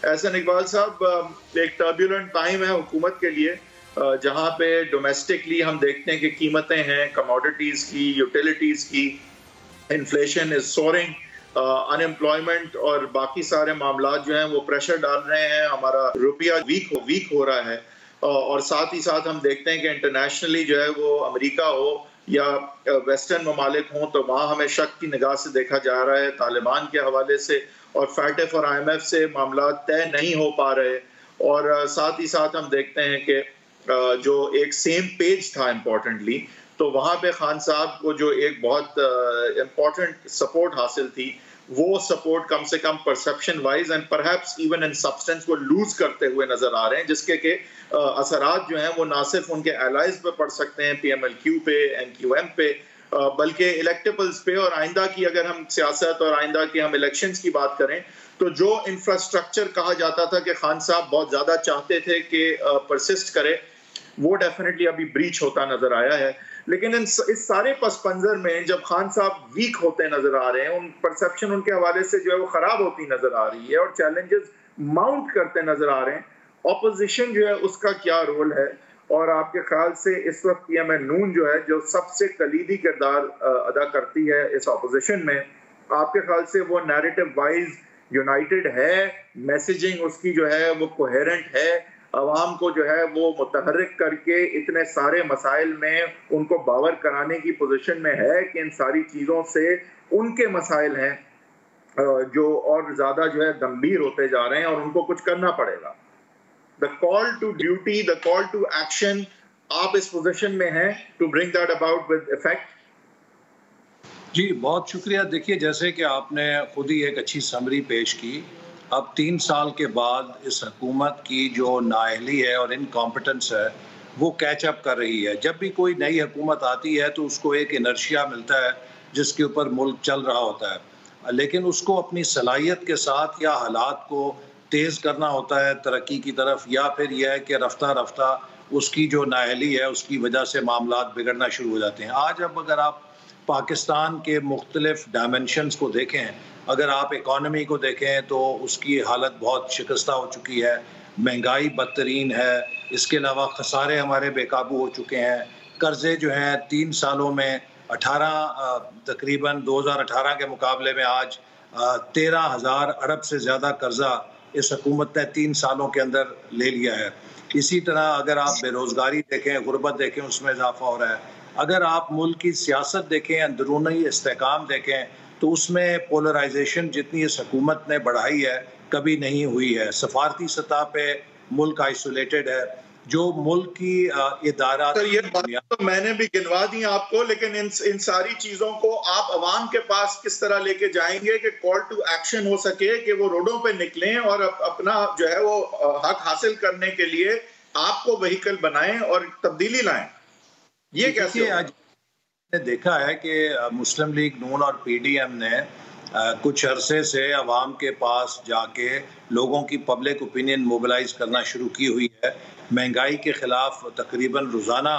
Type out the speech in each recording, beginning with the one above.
احسن اقبال صاحب، ایک ٹربیولنٹ ٹائم ہے حکومت کے لیے، جہاں پہ ڈومیسٹکلی ہم دیکھتے ہیں کہ قیمتیں ہیں کموڈیٹیز کی، یوٹیلیٹیز کی، انفلیشن از سورنگ، ان امپلائمنٹ اور باقی سارے معاملات جو ہیں وہ پریشر ڈال رہے ہیں، ہمارا روپیہ ویک ہو رہا ہے، اور ساتھ ہی ساتھ ہم دیکھتے ہیں کہ انٹرنیشنلی جو ہے وہ امریکہ ہو یا ویسٹرن ممالک ہوں تو وہاں ہمیں شک کی نگاہ سے دیکھا جا رہا ہے، طالبان کے حوالے سے اور فیٹف اور آئی ایم ایف سے معاملات طے نہیں ہو پا رہے، اور ساتھ ہی ساتھ ہم دیکھتے ہیں کہ جو ایک سیم پیج تھا امپورٹنٹلی، تو وہاں پہ خان صاحب کو جو ایک بہت امپورٹنٹ سپورٹ حاصل تھی، وہ سپورٹ کم سے کم perception wise and perhaps even in substance وہ لوز کرتے ہوئے نظر آ رہے ہیں، جس کے اثرات جو ہیں وہ نہ صرف ان کے الائز پہ پڑ سکتے ہیں، پی ایم ایل کیو پہ، این کیو ایم پہ، بلکہ الیکٹیبلز پہ، اور آئندہ کی اگر ہم سیاست اور آئندہ کی ہم الیکشنز کی بات کریں تو جو انفراسٹرکچر کہا جاتا تھا کہ خان صاحب بہت زیادہ چاہتے تھے کہ پرسسٹ کرے، وہ ڈیفینیٹلی ابھی بریچ ہوتا نظر آیا ہے۔ لیکن اس سارے پس منظر میں جب خان صاحب ویک ہوتے نظر آ رہے ہیں، ان پرسپشن ان کے حوالے سے جو ہے وہ خراب ہوتی نظر آ رہی ہے اور چیلنجز ماؤنٹ کرتے نظر آ رہے ہیں، اپوزیشن جو ہے اس کا کیا رول ہے؟ اور آپ کے خیال سے اس وقت پی ایم ایل نون جو ہے جو سب سے کلیدی کردار ادا کرتی ہے اس اپوزیشن میں، آپ کے خیال سے وہ نیریٹو وائز یونائٹڈ ہے، میسیجنگ اس کی جو ہے وہ کوہیرنٹ ہے، عوام کو جو ہے وہ متحرک کر کے اتنے سارے مسائل میں ان کو باور کرانے کی پوزیشن میں ہے کہ ان ساری چیزوں سے ان کے مسائل ہیں جو اور زیادہ جو ہے گمبھیر ہوتے جا رہے ہیں اور ان کو کچھ کرنا پڑے گا؟ the call to duty, the call to action، آپ اس پوزیشن میں ہیں to bring that about with effect؟ جی بہت شکریہ۔ دیکھیے جیسے کہ آپ نے خود ہی ایک اچھی سمری پیش کی، اب 3 سال کے بعد اس حکومت کی جو نااہلی ہے اور انکمپٹنس ہے وہ کیچ اپ کر رہی ہے۔ جب بھی کوئی نئی حکومت آتی ہے تو اس کو ایک انرشیا ملتا ہے جس کے اوپر ملک چل رہا ہوتا ہے، لیکن اس کو اپنی صلاحیت کے ساتھ یا حالات کو تیز کرنا ہوتا ہے ترقی کی طرف، یا پھر یہ ہے کہ رفتہ رفتہ اس کی جو نااہلی ہے اس کی وجہ سے معاملات بگڑنا شروع ہو جاتے ہیں۔ آج اب اگر آپ پاکستان کے مختلف ڈائمنشنز کو دیکھیں، اگر آپ اکانومی کو دیکھیں تو اس کی حالت بہت شکستہ ہو چکی ہے، مہنگائی بدترین ہے، اس کے علاوہ خسارے ہمارے بے قابو ہو چکے ہیں، قرضے جو ہیں 3 سالوں میں تقریباً 2018 کے مقابلے میں آج 13,000 ارب سے زیادہ قرضہ اس حکومت نے 3 سالوں کے اندر لے لیا ہے۔ اسی طرح اگر آپ بے روزگاری دیکھیں، غربت دیکھیں، اس میں اضافہ ہو رہا ہے۔ اگر آپ ملک کی سیاست دیکھیں، اندرونی استحکام دیکھیں تو اس میں پولرائزیشن جتنی اس حکومت نے بڑھائی ہے کبھی نہیں ہوئی ہے۔ سفارتی سطح پہ ملک آئسولیٹڈ ہے، جو ملک کی ادارات یہ بات تو میں نے بھی گنوا دی آپ کو، لیکن ان ساری چیزوں کو آپ عوام کے پاس کس طرح لے کے جائیں گے کہ کال ٹو ایکشن ہو سکے، کہ وہ روڈوں پہ نکلیں اور اپنا جو ہے وہ حق حاصل کرنے کے لیے آپ کو وہیکل بنائیں اور تبدیلی لائیں؟ یہ کیسے آج نے دیکھا ہے کہ مسلم لیگ نون اور پی ڈی ایم نے کچھ عرصے سے عوام کے پاس جا کے لوگوں کی پبلک اوپینین موبلائز کرنا شروع کی ہوئی ہے۔ مہنگائی کے خلاف تقریباً روزانہ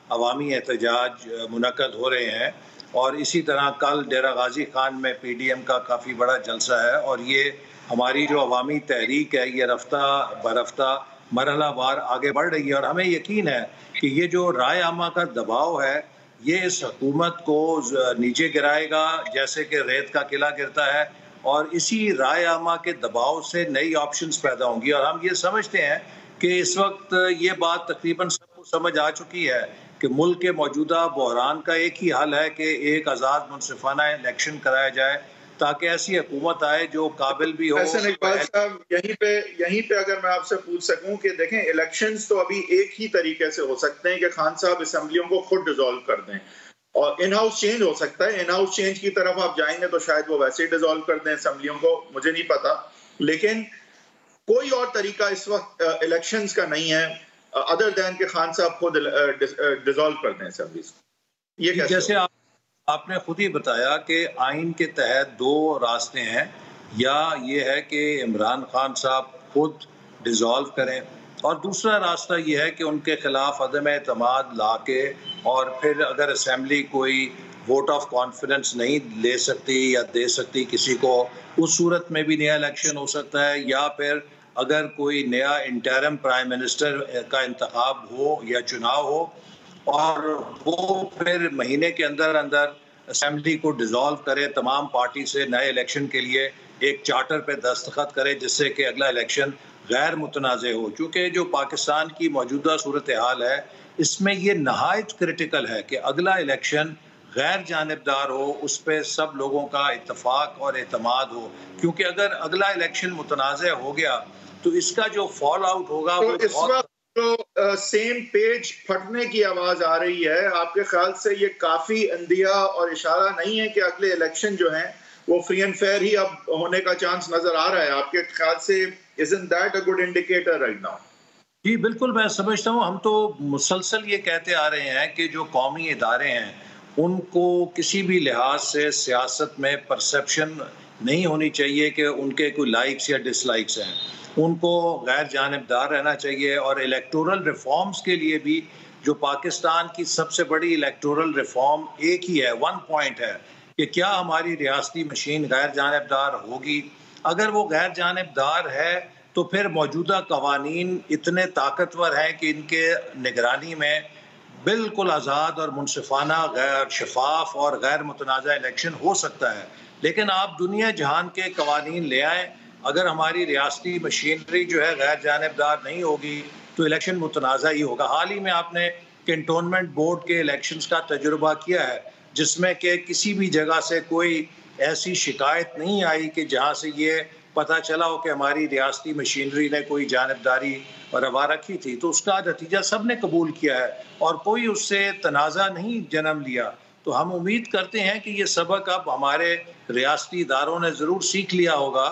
عوامی احتجاج منعقد ہو رہے ہیں، اور اسی طرح کل ڈیرہ غازی خان میں پی ڈی ایم کا کافی بڑا جلسہ ہے، اور یہ ہماری جو عوامی تحریک ہے یہ رفتہ برفتہ مرحلہ وار آگے بڑھ رہی ہے، اور ہمیں یقین ہے کہ یہ جو رائے عامہ کا دباؤ ہے یہ اس حکومت کو نیچے گرائے گا جیسے کہ ریت کا قلعہ گرتا ہے، اور اسی رائے عامہ کے دباؤ سے نئی آپشنز پیدا ہوں گی۔ اور ہم یہ سمجھتے ہیں کہ اس وقت یہ بات تقریباً سب کو سمجھ آ چکی ہے کہ ملک کے موجودہ بحران کا ایک ہی حل ہے کہ ایک آزاد منصفانہ الیکشن کرایا جائے تاکہ ایسی حکومت آئے جو قابل بھی ہو۔ احسن اقبال صاحب، یہیں پہ اگر میں آپ سے پوچھ سکوں کہ دیکھیں الیکشنز تو ابھی ایک ہی طریقے سے ہو سکتے ہیں کہ خان صاحب اسمبلیوں کو خود ڈیزالو کر دیں، اور ان ہاؤس چینج ہو سکتا ہے۔ ان ہاؤس چینج کی طرف آپ جائیں گے تو شاید وہ ویسے ہی ڈیزالو کر دیں اسمبلیوں کو، مجھے نہیں پتا، لیکن کوئی اور طریقہ اس وقت الیکشنز کا نہیں ہے ادر دین کہ خان صاحب خود ڈیزالو کر دیں اسمبلیز کو۔ یہ کیسے؟ جیسے آپ نے خود ہی بتایا کہ آئین کے تحت 2 راستے ہیں، یا یہ ہے کہ عمران خان صاحب خود ڈیزالو کریں، اور دوسرا راستہ یہ ہے کہ ان کے خلاف عدم اعتماد لا کے، اور پھر اگر اسمبلی کوئی ووٹ آف کانفیڈنس نہیں لے سکتی یا دے سکتی کسی کو، اس صورت میں بھی نیا الیکشن ہو سکتا ہے، یا پھر اگر کوئی نیا انٹرم پرائم منسٹر کا انتخاب ہو یا چناؤ ہو اور وہ پھر مہینے کے اندر اندر اسمبلی کو ڈیزالو کرے، تمام پارٹی سے نئے الیکشن کے لیے ایک چارٹر پہ دستخط کرے جس سے کہ اگلا الیکشن غیر متنازع ہو. چونکہ جو پاکستان کی موجودہ صورتحال ہے اس میں یہ نہایت کرٹیکل ہے کہ اگلا الیکشن غیر جانبدار ہو، اس پہ سب لوگوں کا اتفاق اور اعتماد ہو، کیونکہ اگر اگلا الیکشن متنازع ہو گیا تو اس کا جو فال آؤٹ ہوگا وہ بہت جو سیم پیج پھٹنے کی آواز آ رہی ہے، آپ کے خیال سے یہ کافی اندیہ اور اشارہ نہیں ہے کہ اگلے الیکشن جو ہیں وہ فری اینڈ فیئر ہی اب ہونے کا چانس نظر آ رہا ہے؟ آپ کے خیال سے isn't that a good indicator right now؟ جی بالکل، میں سمجھتا ہوں ہم تو مسلسل یہ کہتے آ رہے ہیں کہ جو قومی ادارے ہیں ان کو کسی بھی لحاظ سے سیاست میں پرسپشن نہیں ہونی چاہیے کہ ان کے کوئی لائکس یا ڈس لائکس ہیں، ان کو غیر جانبدار رہنا چاہیے. اور الیکٹورل ریفارمز کے لیے بھی جو پاکستان کی سب سے بڑی الیکٹورل ریفارم ایک ہی ہے، ون پوائنٹ ہے کہ کیا ہماری ریاستی مشین غیر جانبدار ہوگی. اگر وہ غیر جانبدار ہے تو پھر موجودہ قوانین اتنے طاقتور ہیں کہ ان کے نگرانی میں بالکل آزاد اور منصفانہ، غیر شفاف اور غیر متنازع الیکشن ہو سکتا ہے. لیکن آپ دنیا جہان کے قوانین لے آئیں، اگر ہماری ریاستی مشینری جو ہے غیر جانبدار نہیں ہوگی تو الیکشن متنازع ہی ہوگا. حال ہی میں آپ نے کنٹونمنٹ بورڈ کے الیکشنز کا تجربہ کیا ہے جس میں کہ کسی بھی جگہ سے کوئی ایسی شکایت نہیں آئی کہ جہاں سے یہ پتہ چلا ہو کہ ہماری ریاستی مشینری نے کوئی جانبداری روا رکھی تھی. تو اس کا نتیجہ سب نے قبول کیا ہے اور کوئی اس سے تنازع نہیں جنم لیا. تو ہم امید کرتے ہیں کہ یہ سبق اب ہمارے ریاستی اداروں نے ضرور سیکھ لیا ہوگا